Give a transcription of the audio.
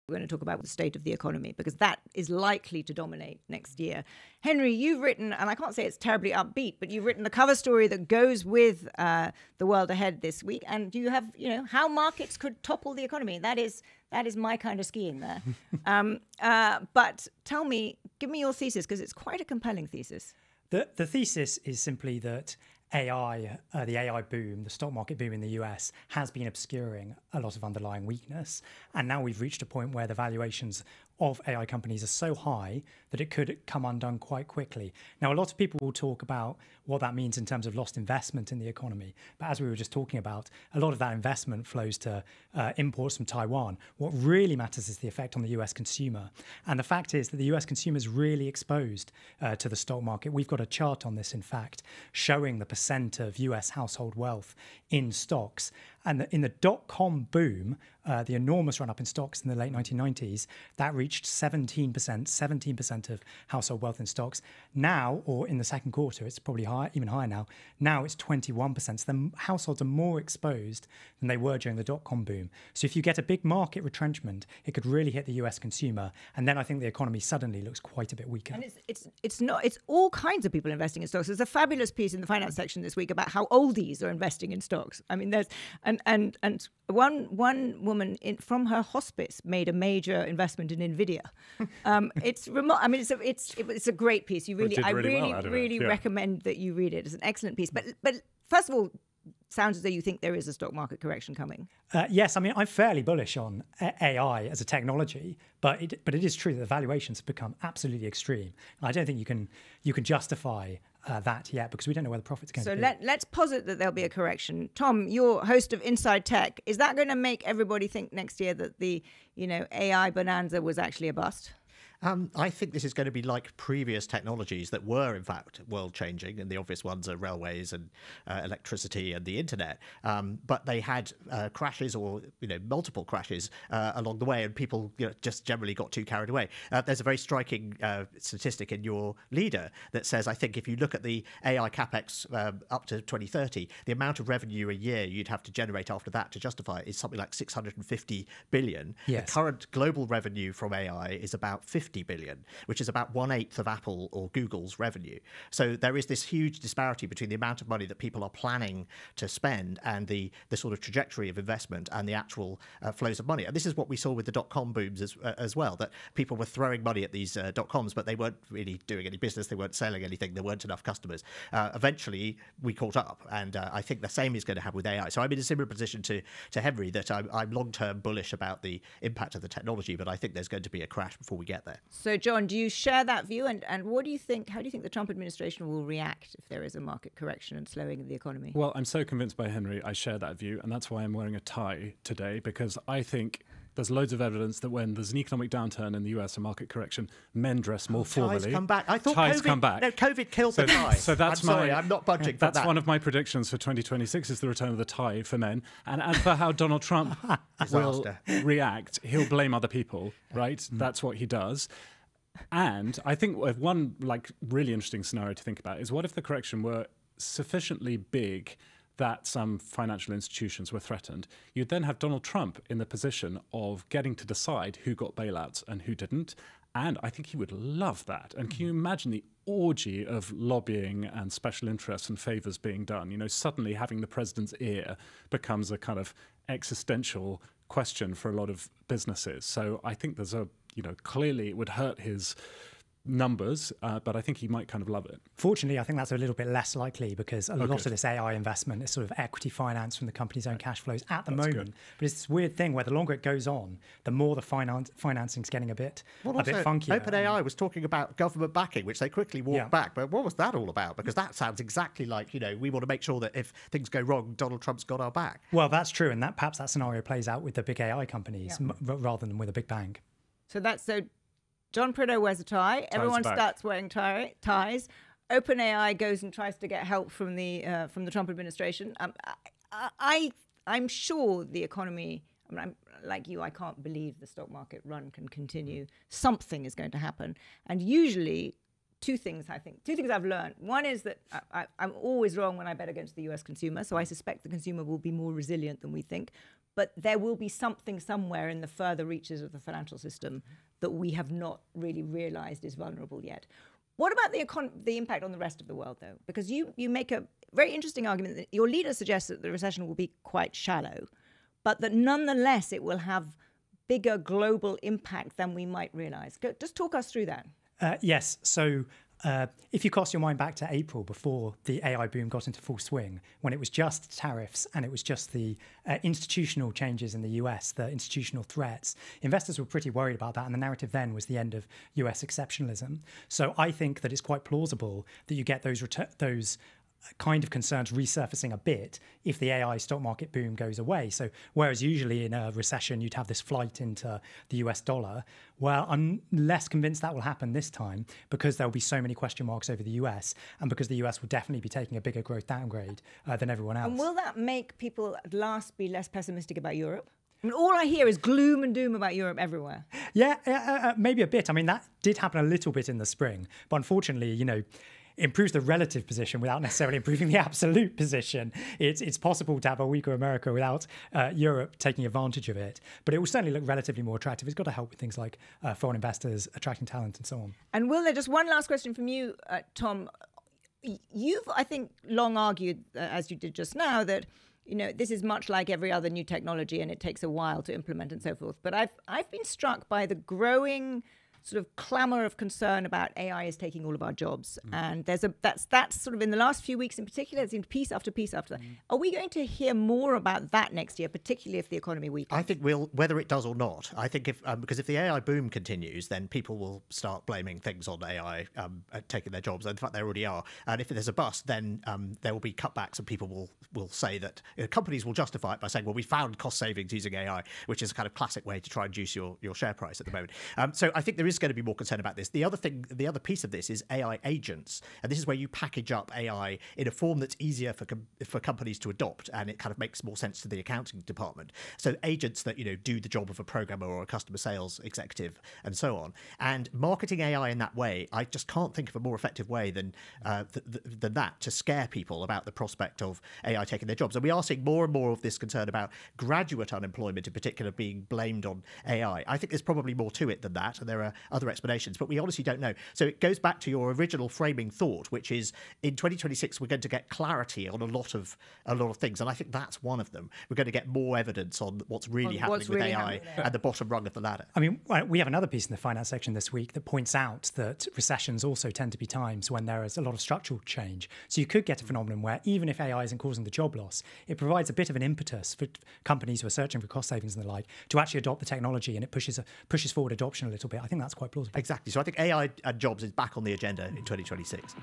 We're going to talk about the state of the economy because that is likely to dominate next year. Henry, you've written, and I can't say it's terribly upbeat, but you've written the cover story that goes with the world ahead this week. And you have, how markets could topple the economy. That is my kind of skiing there. But tell me, give me your thesis, because it's quite a compelling thesis. The thesis is simply that AI, the AI boom, the stock market boom in the US has been obscuring a lot of underlying weakness. And now we've reached a point where the valuations of AI companies are so high that it could come undone quite quickly. Now, a lot of people will talk about what that means in terms of lost investment in the economy. But as we were just talking about, a lot of that investment flows to imports from Taiwan. What really matters is the effect on the US consumer. And the fact is that the US consumer is really exposed to the stock market. We've got a chart on this, in fact, showing the percent of US household wealth in stocks. And in the dot-com boom, the enormous run-up in stocks in the late 1990s, that reached 17% of household wealth in stocks. Now, or in the second quarter, it's probably even higher now. Now it's 21%. So the households are more exposed than they were during the dot-com boom. So if you get a big market retrenchment, it could really hit the US consumer. And then I think the economy suddenly looks quite a bit weaker. And it's all kinds of people investing in stocks. There's a fabulous piece in the finance section this week about how oldies are investing in stocks. I mean, there's and one woman from her hospice made a major investment in Nvidia. It's remote. I mean, it's a great piece. I really recommend that you read it. It's an excellent piece. But first of all, sounds as though you think there is a stock market correction coming. Yes, I mean, I'm fairly bullish on AI as a technology, but it is true that the valuations have become absolutely extreme. I don't think you can justify that yet, because we don't know where the profit's going to be. So let's posit that there'll be a correction. Tom, you're host of Inside Tech. Is that going to make everybody think next year that the AI bonanza was actually a bust? I think this is going to be like previous technologies that were, in fact, world-changing, and the obvious ones are railways and electricity and the internet. But they had crashes, or multiple crashes along the way, and people just generally got too carried away. There's a very striking statistic in your leader that says, I think, if you look at the AI capex up to 2030, the amount of revenue a year you'd have to generate after that to justify it is something like 650 billion. Yes. The current global revenue from AI is about 50 billion, which is about 1/8 of Apple or Google's revenue. So there is this huge disparity between the amount of money that people are planning to spend and the sort of trajectory of investment and the actual flows of money. And this is what we saw with the dot-com booms as well, that people were throwing money at these dot-coms, but they weren't really doing any business. They weren't selling anything. There weren't enough customers. Eventually, we caught up. And I think the same is going to happen with AI. So I'm in a similar position to Henry, that I'm long-term bullish about the impact of the technology, but I think there's going to be a crash before we get there. So, John, do you share that view? And what do you think? How do you think the Trump administration will react if there is a market correction and slowing of the economy? Well, I'm so convinced by Henry, I share that view. And that's why I'm wearing a tie today, because I think there's loads of evidence that when there's an economic downturn in the US, a market correction, men dress more formally. Ties come back. I thought ties come back. No, COVID killed the tie. So that's I'm not budging for that. That's one of my predictions for 2026 is the return of the tie for men. And as for how Donald Trump will react, he'll blame other people, right? That's what he does. And I think one really interesting scenario to think about is, what if the correction were sufficiently big that some financial institutions were threatened? You'd then have Donald Trump in the position of getting to decide who got bailouts and who didn't. And I think he would love that. And can you imagine the orgy of lobbying and special interests and favors being done? Suddenly having the president's ear becomes a kind of existential question for a lot of businesses. So I think there's clearly it would hurt his numbers, but I think he might kind of love it. Fortunately, I think that's a little bit less likely, because a lot of this AI investment is sort of equity finance from the company's own cash flows at the moment. Good. But it's this weird thing where the longer it goes on, the more the financing's getting a bit funkier. OpenAI was talking about government backing, which they quickly walked back. But what was that all about? Because that sounds exactly like, we want to make sure that if things go wrong, Donald Trump's got our back. Well, that's true. And perhaps that scenario plays out with the big AI companies rather than with a big bank. So John Prideaux wears a tie. Everyone starts wearing ties. OpenAI goes and tries to get help from the Trump administration. I'm sure the economy. I'm like you. I can't believe the stock market run can continue. Something is going to happen, and usually. Two things I've learned. One is that I'm always wrong when I bet against the US consumer, so I suspect the consumer will be more resilient than we think. but there will be something somewhere in the further reaches of the financial system that we have not really realized is vulnerable yet. What about the impact on the rest of the world, though? Because you make a very interesting argument that your leader suggests that the recession will be quite shallow, but that nonetheless it will have bigger global impact than we might realize. Just talk us through that. Yes. So if you cast your mind back to April, before the AI boom got into full swing, when it was just tariffs and it was just the institutional changes in the US, the institutional threats, investors were pretty worried about that. And the narrative then was the end of US exceptionalism. So I think that it's quite plausible that you get those kind of concerns resurfacing a bit if the AI stock market boom goes away. So whereas usually in a recession you'd have this flight into the US dollar, well, I'm less convinced that will happen this time because there'll be so many question marks over the US and because the US will definitely be taking a bigger growth downgrade than everyone else. And will that make people at last be less pessimistic about Europe? I mean, all I hear is gloom and doom about Europe everywhere. Yeah, maybe a bit. I mean, that did happen a little bit in the spring, but unfortunately, improves the relative position without necessarily improving the absolute position. It's possible to have a weaker America without Europe taking advantage of it. But it will certainly look relatively more attractive. It's got to help with things like foreign investors, attracting talent and so on. And will there, just one last question from you, Tom. You've, I think, long argued, as you did just now, that this is much like every other new technology and it takes a while to implement and so forth. But I've been struck by the growing sort of clamor of concern about AI is taking all of our jobs. And that's sort of in the last few weeks in particular, it seemed piece after piece after that. Are we going to hear more about that next year, particularly if the economy weakens? I think whether it does or not, I think because if the AI boom continues, then people will start blaming things on AI taking their jobs. In fact, they already are. And if there's a bust, then there will be cutbacks and people will say that companies will justify it by saying, well, we found cost savings using AI, which is a kind of classic way to try and juice your share price at the moment. So I think there is going to be more concern about this. The other piece of this is AI agents, and this is where you package up AI in a form that's easier for companies to adopt, and it kind of makes more sense to the accounting department. So agents that do the job of a programmer or a customer sales executive and so on. And marketing AI in that way, I just can't think of a more effective way than that to scare people about the prospect of AI taking their jobs. And we are seeing more and more of this concern about graduate unemployment in particular being blamed on AI. I think there's probably more to it than that, and there are other explanations, but we honestly don't know. So it goes back to your original framing thought, which is in 2026 we're going to get clarity on a lot of things, and I think that's one of them. We're going to get more evidence on what's really happening with AI and the bottom rung of the ladder. I mean, we have another piece in the finance section this week that points out that recessions also tend to be times when there is a lot of structural change. So you could get a phenomenon where even if AI isn't causing the job loss, it provides a bit of an impetus for companies who are searching for cost savings and the like to actually adopt the technology, and it pushes forward adoption a little bit. I think that's quite plausible. Exactly. So I think AI and jobs is back on the agenda in 2026.